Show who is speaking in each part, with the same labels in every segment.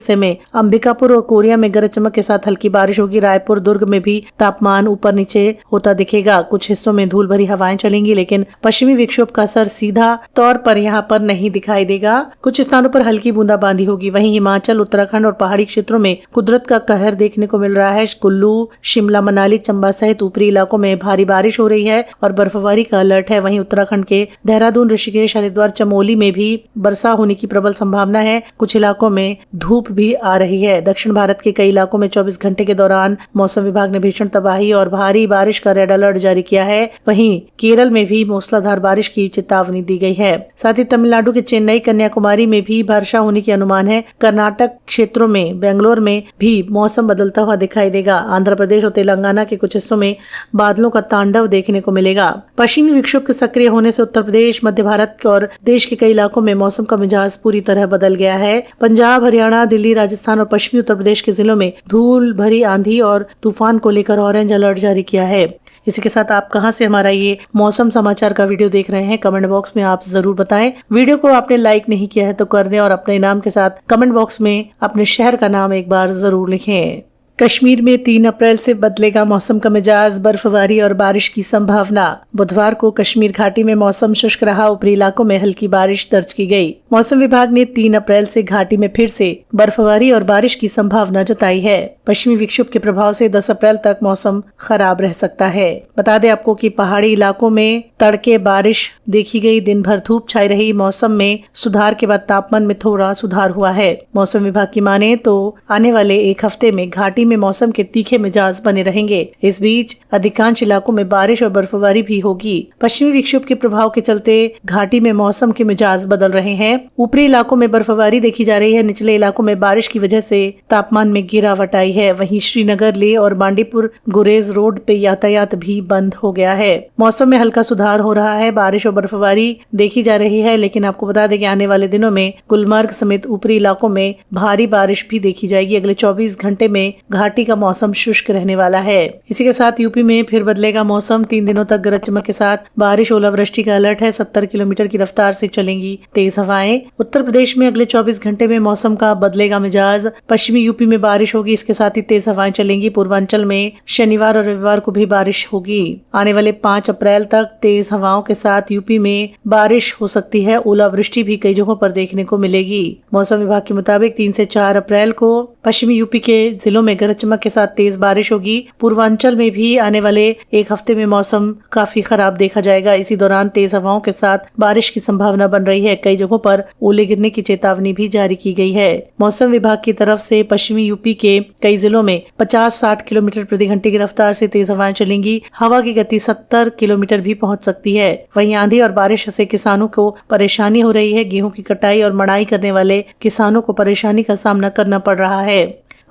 Speaker 1: हिस्से में अंबिकापुर और कोरिया में गरज चमक के साथ हल्की बारिश होगी। रायपुर दुर्ग में भी तापमान ऊपर नीचे होता दिखेगा। कुछ हिस्सों में धूल भरी हवाएं चलेंगी, लेकिन पश्चिमी विक्षोभ का असर सीधा तौर पर यहाँ पर नहीं दिखाई देगा। कुछ स्थानों पर हल्की बूंदाबांदी होगी। वहीं हिमाचल, उत्तराखंड और पहाड़ी क्षेत्रों में कुदरत का कहर देखने को मिल रहा है। कुल्लू, शिमला, मनाली, चंबा सहित ऊपरी इलाकों में भारी बारिश हो रही है और बर्फबारी का अलर्ट है। वहीं उत्तराखंड के देहरादून, ऋषिकेश, हरिद्वार, चमोली में भी वर्षा होने की प्रबल संभावना है। कुछ इलाकों में धूप भी आ रही है। दक्षिण भारत के कई इलाकों में 24 घंटे के दौरान मौसम विभाग ने भीषण तबाही और भारी बारिश का रेड अलर्ट जारी किया है। वहीं केरल में भी मूसलाधार बारिश की चेतावनी दी गई है। साथ ही तमिलनाडु के चेन्नई, कन्याकुमारी में भी वर्षा होने के अनुमान है। कर्नाटक क्षेत्रों में, बेंगलोर में भी मौसम बदलता हुआ दिखाई देगा। आंध्र प्रदेश और तेलंगाना के कुछ हिस्सों में बादलों का तांडव देखने को मिलेगा। पश्चिमी विक्षोभ के सक्रिय होने से उत्तर प्रदेश, मध्य भारत और देश के कई इलाकों में मौसम का मिजाज पूरी तरह बदल गया है। पंजाब, हरियाणा, दिल्ली, राजस्थान और पश्चिमी उत्तर प्रदेश के जिलों में धूल भरी आंधी और तूफान को लेकर ऑरेंज अलर्ट जारी किया है। इसी के साथ आप कहां से हमारा ये मौसम समाचार का वीडियो देख रहे हैं, कमेंट बॉक्स में आप जरूर बताएं। वीडियो को आपने लाइक नहीं किया है तो कर दें और अपने नाम के साथ कमेंट बॉक्स में अपने शहर का नाम एक बार जरूर लिखें। कश्मीर में 3 अप्रैल से बदलेगा मौसम का मिजाज, बर्फबारी और बारिश की संभावना। बुधवार को कश्मीर घाटी में मौसम शुष्क रहा, ऊपरी इलाकों में हल्की बारिश दर्ज की गई। मौसम विभाग ने 3 अप्रैल से घाटी में फिर से बर्फबारी और बारिश की संभावना जताई है। पश्चिमी विक्षोभ के प्रभाव से 10 अप्रैल तक मौसम खराब रह सकता है। बता दें आपको कि पहाड़ी इलाकों में तड़के बारिश देखी गई, दिन भर धूप छाई रही। मौसम में सुधार के बाद तापमान में थोड़ा सुधार हुआ है। मौसम विभाग की माने तो आने वाले एक हफ्ते में घाटी में मौसम के तीखे मिजाज बने रहेंगे। इस बीच अधिकांश इलाकों में बारिश और बर्फबारी भी होगी। पश्चिमी विक्षोभ के प्रभाव के चलते घाटी में मौसम के मिजाज बदल रहे हैं। ऊपरी इलाकों में बर्फबारी देखी जा रही है। निचले इलाकों में बारिश की वजह से तापमान में गिरावट आई है। वहीं श्रीनगर, लेह और बांडीपुर गुरेज रोड पे यातायात भी बंद हो गया है। मौसम में हल्का सुधार हो रहा है। बारिश और बर्फबारी देखी जा रही है, लेकिन आपको बता दें कि आने वाले दिनों में गुलमर्ग समेत ऊपरी इलाकों में भारी बारिश भी देखी जाएगी। अगले 24 घंटे में घाटी का मौसम शुष्क रहने वाला है। इसी के साथ यूपी में फिर बदलेगा मौसम। 3 दिनों तक गरज चमक के साथ बारिश, ओलावृष्टि का अलर्ट है। 70 किलोमीटर की रफ्तार से चलेंगी तेज हवाएं। उत्तर प्रदेश में अगले 24 घंटे में मौसम का बदलेगा मिजाज। पश्चिमी यूपी में बारिश होगी, इसके साथ ही तेज हवाएं चलेंगी। पूर्वांचल में शनिवार और रविवार को भी बारिश होगी। आने वाले 5 अप्रैल तक तेज हवाओं के साथ यूपी में बारिश हो सकती है। ओलावृष्टि भी कई जगहों पर देखने को मिलेगी। मौसम विभाग के मुताबिक 3 से 4 अप्रैल को पश्चिमी यूपी के जिलों में गरज चमक के साथ तेज बारिश होगी। पूर्वांचल में भी आने वाले एक हफ्ते में मौसम काफी खराब देखा जाएगा। इसी दौरान तेज हवाओं के साथ बारिश की संभावना बन रही है। कई जगहों पर ओले गिरने की चेतावनी भी जारी की गई है। मौसम विभाग की तरफ से पश्चिमी यूपी के कई जिलों में 50-60 किलोमीटर प्रति घंटे की रफ्तार से तेज हवाएं चलेंगी। हवा की गति 70 किलोमीटर भी पहुंच सकती है। वहीं आंधी और बारिश से किसानों को परेशानी हो रही है। गेहूं की कटाई और मड़ाई करने वाले किसानों को परेशानी का सामना करना पड़ रहा है।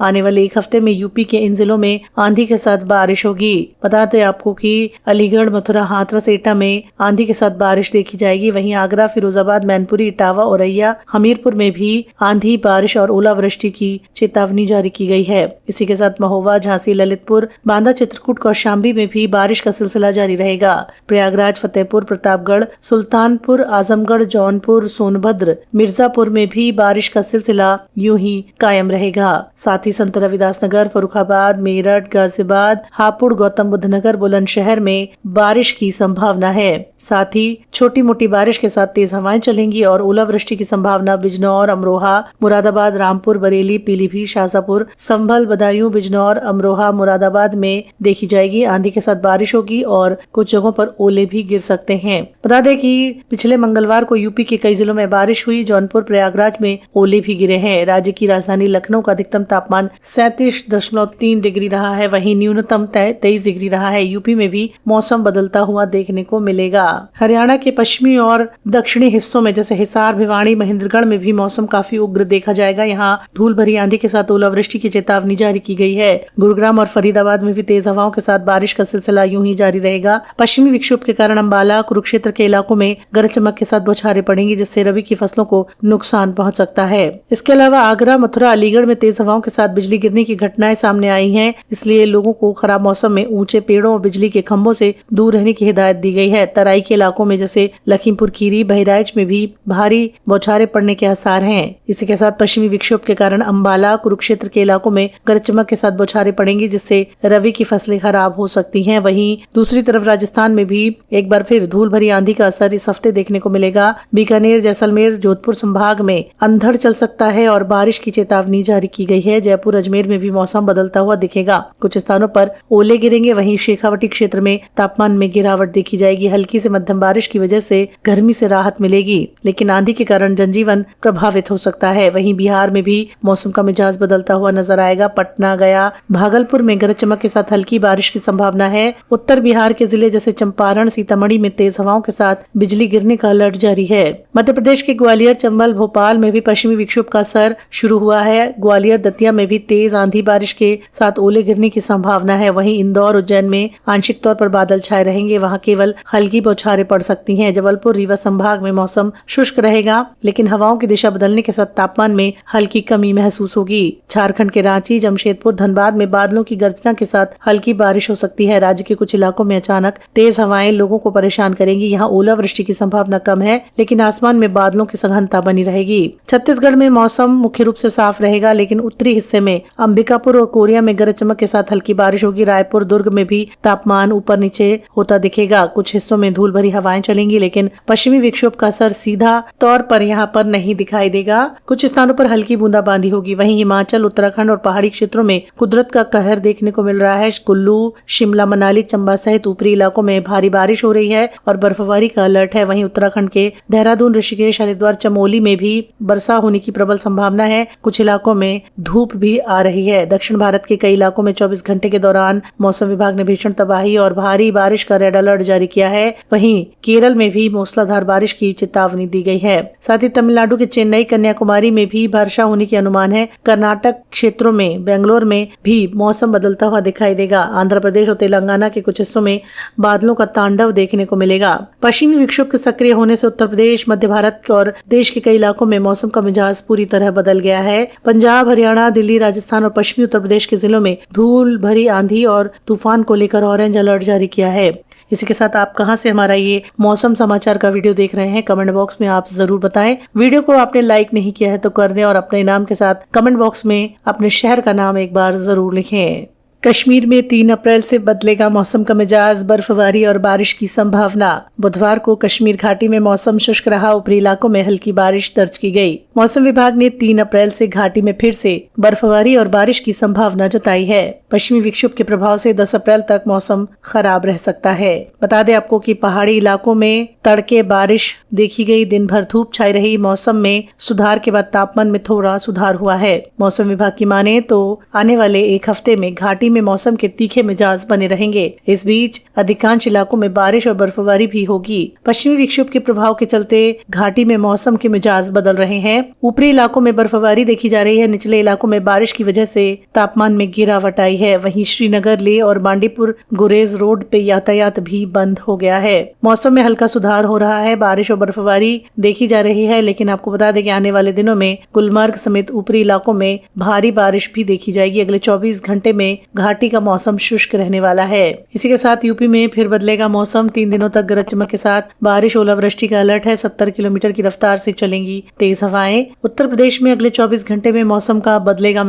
Speaker 1: आने वाले एक हफ्ते में यूपी के इन जिलों में आंधी के साथ बारिश होगी। बताते आपको कि अलीगढ़, मथुरा, हाथरस, एटा में आंधी के साथ बारिश देखी जाएगी। वहीं आगरा, फिरोजाबाद, मैनपुरी, इटावा, औरैया, हमीरपुर में भी आंधी, बारिश और ओलावृष्टि की चेतावनी जारी की गई है। इसी के साथ महोबा, झांसी, ललितपुर, बांदा, चित्रकूट, कौशाम्बी में भी बारिश का सिलसिला जारी रहेगा। प्रयागराज, फतेहपुर, प्रतापगढ़, सुल्तानपुर, आजमगढ़, जौनपुर, सोनभद्र, मिर्जापुर में भी बारिश का सिलसिला यूं ही कायम रहेगा। साथ ही संत रविदास नगर, फर्रुखाबाद, मेरठ, गाजियाबाद, हापुड़, गौतम बुद्ध नगर, बुलंदशहर में बारिश की संभावना है। साथ ही छोटी मोटी बारिश के साथ तेज हवाएं चलेंगी और ओलावृष्टि की संभावना बिजनौर, अमरोहा, मुरादाबाद, रामपुर, बरेली, पीलीभीत, शाजापुर, संभल, बदायूं, बिजनौर, अमरोहा, मुरादाबाद में देखी जाएगी। आंधी के साथ बारिश होगी और कुछ जगहों पर ओले भी गिर सकते हैं। बता दें कि पिछले मंगलवार को यूपी के कई जिलों में बारिश हुई। जौनपुर, प्रयागराज में ओले भी गिरे हैं। राज्य की राजधानी लखनऊ का अधिकतम तापमान 37.3 डिग्री रहा है। वहीं न्यूनतम 23 डिग्री रहा है। यूपी में भी मौसम बदलता हुआ देखने को मिलेगा। हरियाणा के पश्चिमी और दक्षिणी हिस्सों में जैसे हिसार, भिवानी, महेंद्रगढ़ में भी मौसम काफी उग्र देखा जाएगा। यहाँ धूल भरी आंधी के साथ ओलावृष्टि की चेतावनी जारी की गई है। गुरुग्राम और फरीदाबाद में भी तेज हवाओं के साथ बारिश का सिलसिला यूं ही जारी रहेगा। पश्चिमी विक्षोभ के कारण अंबाला, कुरुक्षेत्र के इलाकों में गरज चमक के साथ बौछारें पड़ेंगी, जिससे रबी की फसलों को नुकसान पहुंच सकता है। इसके अलावा आगरा, मथुरा, अलीगढ़ में तेज हवाओं के साथ साथ बिजली गिरने की घटनाएं सामने आई हैं, इसलिए लोगों को खराब मौसम में ऊंचे पेड़ों और बिजली के खंभों से दूर रहने की हिदायत दी गई है। तराई के इलाकों में जैसे लखीमपुर खीरी, बहराइच में भी भारी बौछारें पड़ने के आसार हैं। इसी के साथ पश्चिमी विक्षोभ के कारण अंबाला, कुरुक्षेत्र के इलाकों में गरज चमक के साथ बौछारें पड़ेंगी, जिससे रबी की फसलें खराब हो सकती हैं। वहीं दूसरी तरफ राजस्थान में भी एक बार फिर धूल भरी आंधी का असर इस हफ्ते देखने को मिलेगा। बीकानेर, जैसलमेर, जोधपुर संभाग में अंधड़ चल सकता है और बारिश की चेतावनी जारी की गई है। जयपुर, अजमेर में भी मौसम बदलता हुआ दिखेगा। कुछ स्थानों पर ओले गिरेंगे। वहीं शेखावटी क्षेत्र में तापमान में गिरावट देखी जाएगी। हल्की से मध्यम बारिश की वजह से गर्मी से राहत मिलेगी, लेकिन आंधी के कारण जनजीवन प्रभावित हो सकता है। वहीं बिहार में भी मौसम का मिजाज बदलता हुआ नजर आएगा। पटना, गया, भागलपुर में गरज चमक के साथ हल्की बारिश की संभावना है। उत्तर बिहार के जिले जैसे चंपारण, सीतामढ़ी में तेज हवाओं के साथ बिजली गिरने का अलर्ट जारी है। मध्य प्रदेश के ग्वालियर, चंबल, भोपाल में भी पश्चिमी विक्षोभ का असर शुरू हुआ है। ग्वालियर, दतिया में भी तेज आंधी बारिश के साथ ओले गिरने की संभावना है। वहीं इंदौर, उज्जैन में आंशिक तौर पर बादल छाए रहेंगे। वहां केवल हल्की बौछारें पड़ सकती हैं। जबलपुर, रीवा संभाग में मौसम शुष्क रहेगा, लेकिन हवाओं की दिशा बदलने के साथ तापमान में हल्की कमी महसूस होगी। झारखंड के रांची, जमशेदपुर, धनबाद में बादलों की गर्जना के साथ हल्की बारिश हो सकती है। राज्य के कुछ इलाकों में अचानक तेज हवाएं लोगों को परेशान करेंगी। यहाँ ओलावृष्टि की संभावना कम है, लेकिन आसमान में बादलों की सघनता बनी रहेगी। छत्तीसगढ़ में मौसम मुख्य रूप से साफ रहेगा, लेकिन उत्तरी हिस्से में अंबिकापुर और कोरिया में गरज चमक के साथ हल्की बारिश होगी। रायपुर, दुर्ग में भी तापमान ऊपर नीचे होता दिखेगा। कुछ हिस्सों में धूल भरी हवाएं चलेंगी, लेकिन पश्चिमी विक्षोभ का असर सीधा तौर पर यहाँ पर नहीं दिखाई देगा। कुछ स्थानों पर हल्की बूंदाबांदी होगी। वहीं हिमाचल, उत्तराखंड और पहाड़ी क्षेत्रों में कुदरत का कहर देखने को मिल रहा है। कुल्लू, शिमला, मनाली, चंबा सहित ऊपरी इलाकों में भारी बारिश हो रही है और बर्फबारी का अलर्ट है। वहीं उत्तराखंड के देहरादून, ऋषिकेश, हरिद्वार, चमोली में भी वर्षा होने की प्रबल संभावना है। कुछ इलाकों में धूप भी आ रही है। दक्षिण भारत के कई इलाकों में 24 घंटे के दौरान मौसम विभाग ने भीषण तबाही और भारी बारिश का रेड अलर्ट जारी किया है। वहीं केरल में भी मूसलाधार बारिश की चेतावनी दी गई है। साथ ही तमिलनाडु के चेन्नई, कन्याकुमारी में भी वर्षा होने की अनुमान है। कर्नाटक क्षेत्रों में, बेंगलोर में भी मौसम बदलता हुआ दिखाई देगा। आंध्र प्रदेश और तेलंगाना के कुछ हिस्सों में बादलों का तांडव देखने को मिलेगा। पश्चिमी विक्षोभ के सक्रिय होने से उत्तर प्रदेश, मध्य भारत और देश के कई इलाकों में मौसम का मिजाज पूरी तरह बदल गया है। पंजाब, हरियाणा, दिल्ली, राजस्थान और पश्चिमी उत्तर प्रदेश के जिलों में धूल भरी आंधी और तूफान को लेकर ऑरेंज अलर्ट जारी किया है। इसी के साथ आप कहां से हमारा ये मौसम समाचार का वीडियो देख रहे हैं, कमेंट बॉक्स में आप जरूर बताएं। वीडियो को आपने लाइक नहीं किया है तो कर दें और अपने नाम के साथ कमेंट बॉक्स में अपने शहर का नाम एक बार जरूर लिखें। कश्मीर में 3 अप्रैल से बदलेगा मौसम का मिजाज, बर्फबारी और बारिश की संभावना। बुधवार को कश्मीर घाटी में मौसम शुष्क रहा, ऊपरी इलाकों में हल्की बारिश दर्ज की गई। मौसम विभाग ने 3 अप्रैल से घाटी में फिर से बर्फबारी और बारिश की संभावना जताई है। पश्चिमी विक्षोभ के प्रभाव से 10 अप्रैल तक मौसम खराब रह सकता है। बता दें आपको कि पहाड़ी इलाकों में तड़के बारिश देखी गई, दिन भर धूप छाई रही। मौसम में सुधार के बाद तापमान में थोड़ा सुधार हुआ है। मौसम विभाग की माने तो आने वाले एक हफ्ते में घाटी में मौसम के तीखे मिजाज बने रहेंगे। इस बीच अधिकांश इलाकों में बारिश और बर्फबारी भी होगी। पश्चिमी विक्षोभ के प्रभाव के चलते घाटी में मौसम के मिजाज बदल रहे हैं। ऊपरी इलाकों में बर्फबारी देखी जा रही है। निचले इलाकों में बारिश की वजह से तापमान में गिरावट आई है। वहीं श्रीनगर, लेह और बांडीपुर गुरेज रोड पे यातायात भी बंद हो गया है। मौसम में हल्का सुधार हो रहा है। बारिश और बर्फबारी देखी जा रही है, लेकिन आपको बता दें कि आने वाले दिनों में गुलमर्ग समेत ऊपरी इलाकों में भारी बारिश भी देखी जाएगी। अगले 24 घंटे में घाटी का मौसम शुष्क रहने वाला है। इसी के साथ यूपी में फिर बदलेगा मौसम। 3 दिनों तक गरज चमक के साथ बारिश, ओलावृष्टि का अलर्ट है। 70 किलोमीटर की रफ्तार से चलेंगी तेज हवाएं। उत्तर प्रदेश में अगले 24 घंटे में मौसम का बदलेगा